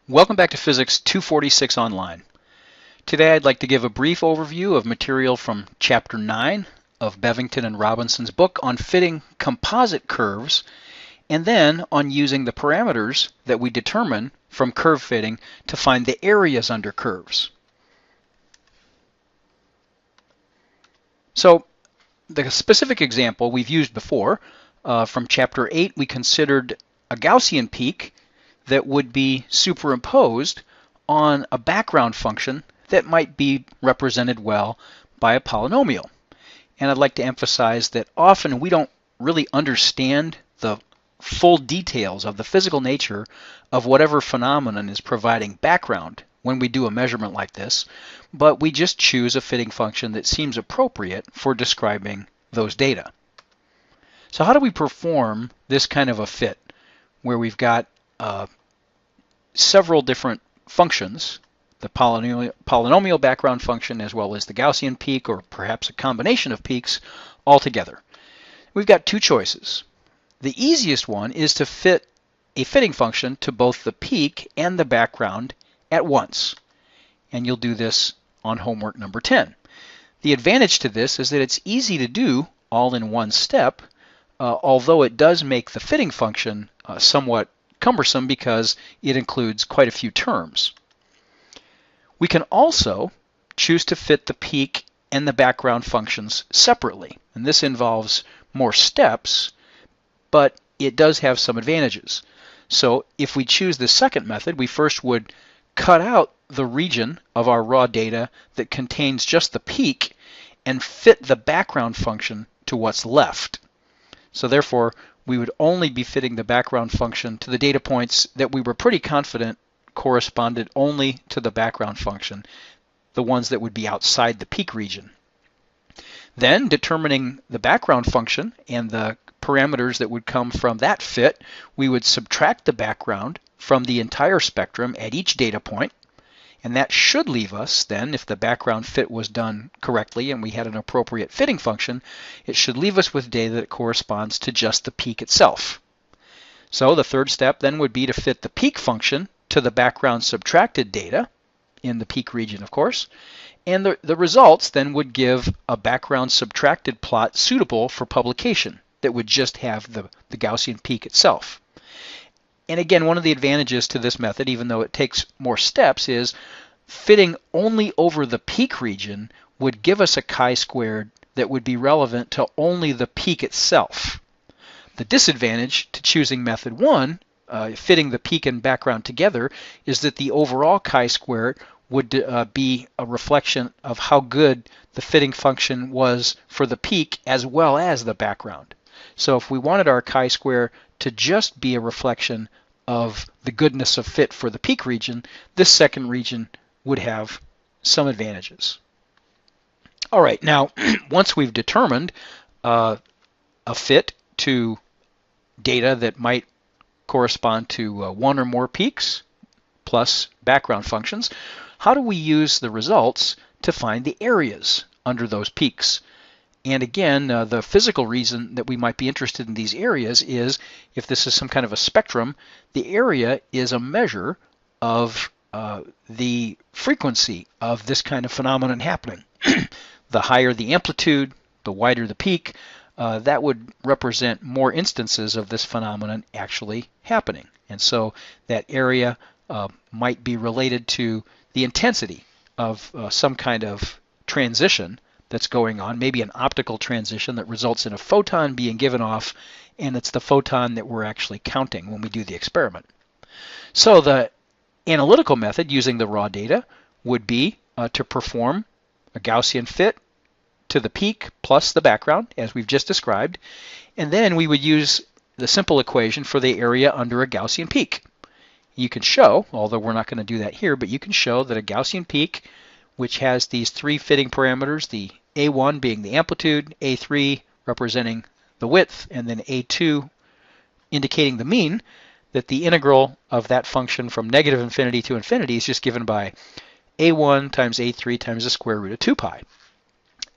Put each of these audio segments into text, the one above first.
Welcome back to Physics 246 Online. Today I'd like to give a brief overview of material from Chapter 9 of Bevington and Robinson's book on fitting composite curves, and then on using the parameters that we determine from curve fitting to find the areas under curves. So the specific example we've used before, from Chapter 8, we considered a Gaussian peak that would be superimposed on a background function that might be represented well by a polynomial. And I'd like to emphasize that often we don't really understand the full details of the physical nature of whatever phenomenon is providing background when we do a measurement like this, but we just choose a fitting function that seems appropriate for describing those data. So how do we perform this kind of a fit where we've got several different functions, the polynomial background function as well as the Gaussian peak, or perhaps a combination of peaks altogether? We've got two choices. The easiest one is to fit a fitting function to both the peak and the background at once. And you'll do this on homework number 10. The advantage to this is that it's easy to do all in one step, although it does make the fitting function somewhat cumbersome because it includes quite a few terms. We can also choose to fit the peak and the background functions separately, and this involves more steps, but it does have some advantages. So if we choose the second method, we first would cut out the region of our raw data that contains just the peak and fit the background function to what's left. So therefore, we would only be fitting the background function to the data points that we were pretty confident corresponded only to the background function, the ones that would be outside the peak region. Then, determining the background function and the parameters that would come from that fit, we would subtract the background from the entire spectrum at each data point, and that should leave us then, if the background fit was done correctly and we had an appropriate fitting function, it should leave us with data that corresponds to just the peak itself. So the third step then would be to fit the peak function to the background subtracted data, in the peak region of course, and the results then would give a background subtracted plot suitable for publication that would just have the Gaussian peak itself. And again, one of the advantages to this method, even though it takes more steps, is fitting only over the peak region would give us a chi-squared that would be relevant to only the peak itself. The disadvantage to choosing method 1, fitting the peak and background together, is that the overall chi-squared would be a reflection of how good the fitting function was for the peak as well as the background. So if we wanted our chi-square to just be a reflection of the goodness of fit for the peak region, this second region would have some advantages. All right, now once we've determined a fit to data that might correspond to one or more peaks plus background functions, how do we use the results to find the areas under those peaks? And again, the physical reason that we might be interested in these areas is, if this is some kind of a spectrum, the area is a measure of the frequency of this kind of phenomenon happening. The higher the amplitude, the wider the peak, that would represent more instances of this phenomenon actually happening. And so that area might be related to the intensity of some kind of transition that's going on, maybe an optical transition that results in a photon being given off, and it's the photon that we're actually counting when we do the experiment. So the analytical method using the raw data would be to perform a Gaussian fit to the peak plus the background, as we've just described, and then we would use the simple equation for the area under a Gaussian peak. You can show, although we're not going to do that here, but you can show that a Gaussian peak, which has these three fitting parameters, the A1 being the amplitude, A3 representing the width, and then A2 indicating the mean, that the integral of that function from negative infinity to infinity is just given by A1 times A3 times the square root of 2 pi.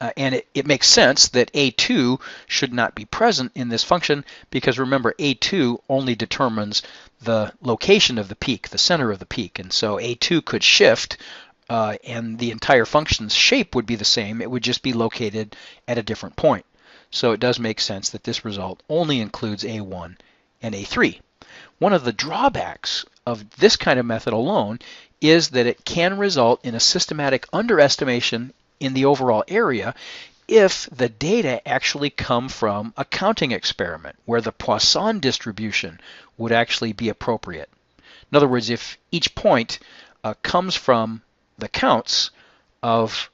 And it makes sense that A2 should not be present in this function because remember A2 only determines the location of the peak, the center of the peak. And so A2 could shift and the entire function's shape would be the same. It would just be located at a different point. So it does make sense that this result only includes A1 and A3. One of the drawbacks of this kind of method alone is that it can result in a systematic underestimation in the overall area if the data actually come from a counting experiment where the Poisson distribution would actually be appropriate. In other words, if each point comes from the counts of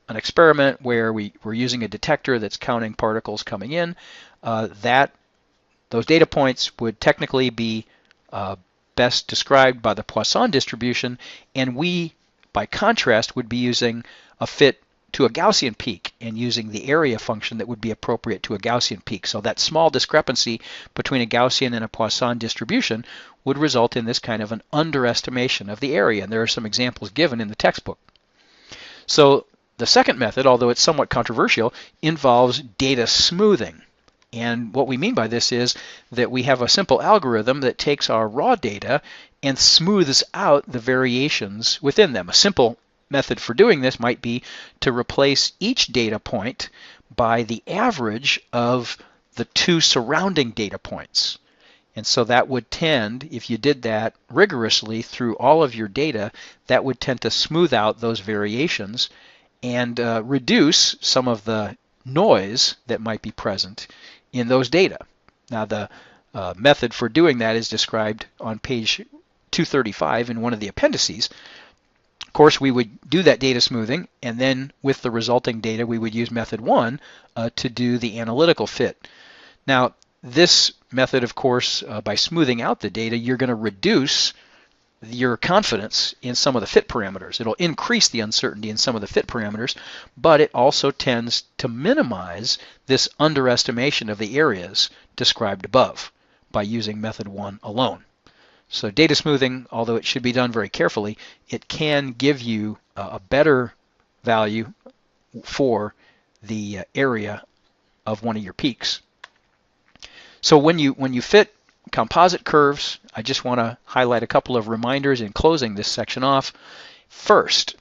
an experiment where we're using a detector that's counting particles coming in, those data points would technically be best described by the Poisson distribution, and we, by contrast, would be using a fit to a Gaussian peak and using the area function that would be appropriate to a Gaussian peak. So that small discrepancy between a Gaussian and a Poisson distribution would result in this kind of an underestimation of the area, and there are some examples given in the textbook. So the second method, although it's somewhat controversial, involves data smoothing. And what we mean by this is that we have a simple algorithm that takes our raw data and smooths out the variations within them. A simple method for doing this might be to replace each data point by the average of the two surrounding data points. And so that would tend, if you did that rigorously through all of your data, that would tend to smooth out those variations and reduce some of the noise that might be present in those data. Now the method for doing that is described on page 235 in one of the appendices. Of course, we would do that data smoothing, and then with the resulting data, we would use method 1 to do the analytical fit. Now, this method, of course, by smoothing out the data, you're going to reduce your confidence in some of the fit parameters. It'll increase the uncertainty in some of the fit parameters, but it also tends to minimize this underestimation of the areas described above by using method 1 alone. So data smoothing, although it should be done very carefully, it can give you a better value for the area of one of your peaks. So when you fit composite curves, I just want to highlight a couple of reminders in closing this section off. First,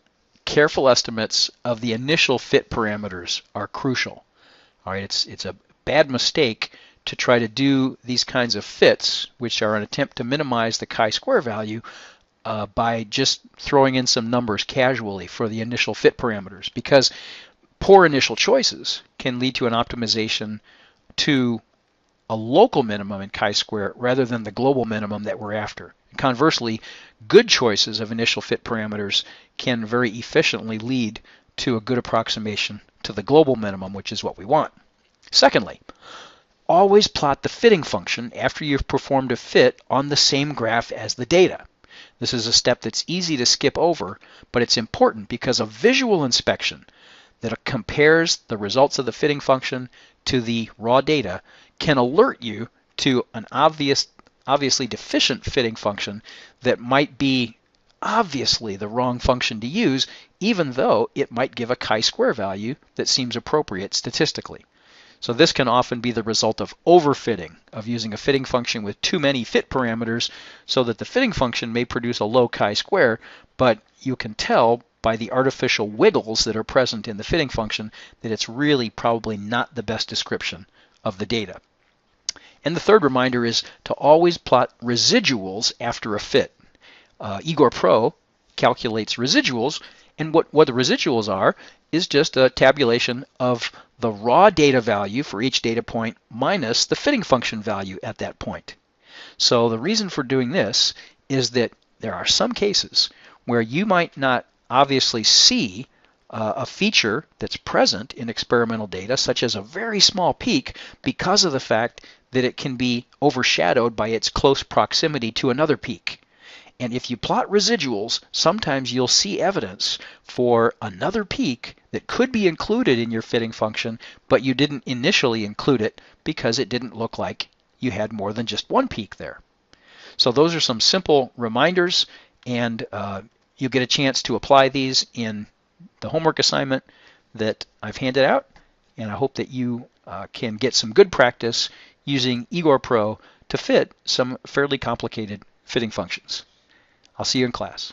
careful estimates of the initial fit parameters are crucial. All right, it's a bad mistake to try to do these kinds of fits, which are an attempt to minimize the chi-square value by just throwing in some numbers casually for the initial fit parameters, because poor initial choices can lead to an optimization to a local minimum in chi-square rather than the global minimum that we're after. Conversely, good choices of initial fit parameters can very efficiently lead to a good approximation to the global minimum, which is what we want. Secondly, always plot the fitting function after you've performed a fit on the same graph as the data. This is a step that's easy to skip over, but it's important because a visual inspection that compares the results of the fitting function to the raw data can alert you to an obviously deficient fitting function that might be obviously the wrong function to use, even though it might give a chi-square value that seems appropriate statistically. So this can often be the result of overfitting, of using a fitting function with too many fit parameters so that the fitting function may produce a low chi-square, but you can tell by the artificial wiggles that are present in the fitting function that it's really probably not the best description of the data. And the third reminder is to always plot residuals after a fit. Igor Pro calculates residuals, and what the residuals are is just a tabulation of the raw data value for each data point minus the fitting function value at that point. So the reason for doing this is that there are some cases where you might not obviously see a feature that's present in experimental data, such as a very small peak, because of the fact that it can be overshadowed by its close proximity to another peak. And if you plot residuals, sometimes you'll see evidence for another peak that could be included in your fitting function, but you didn't initially include it because it didn't look like you had more than just one peak there. So those are some simple reminders, and you get a chance to apply these in the homework assignment. that I've handed out, and I hope that you can get some good practice using Igor Pro to fit some fairly complicated fitting functions. I'll see you in class.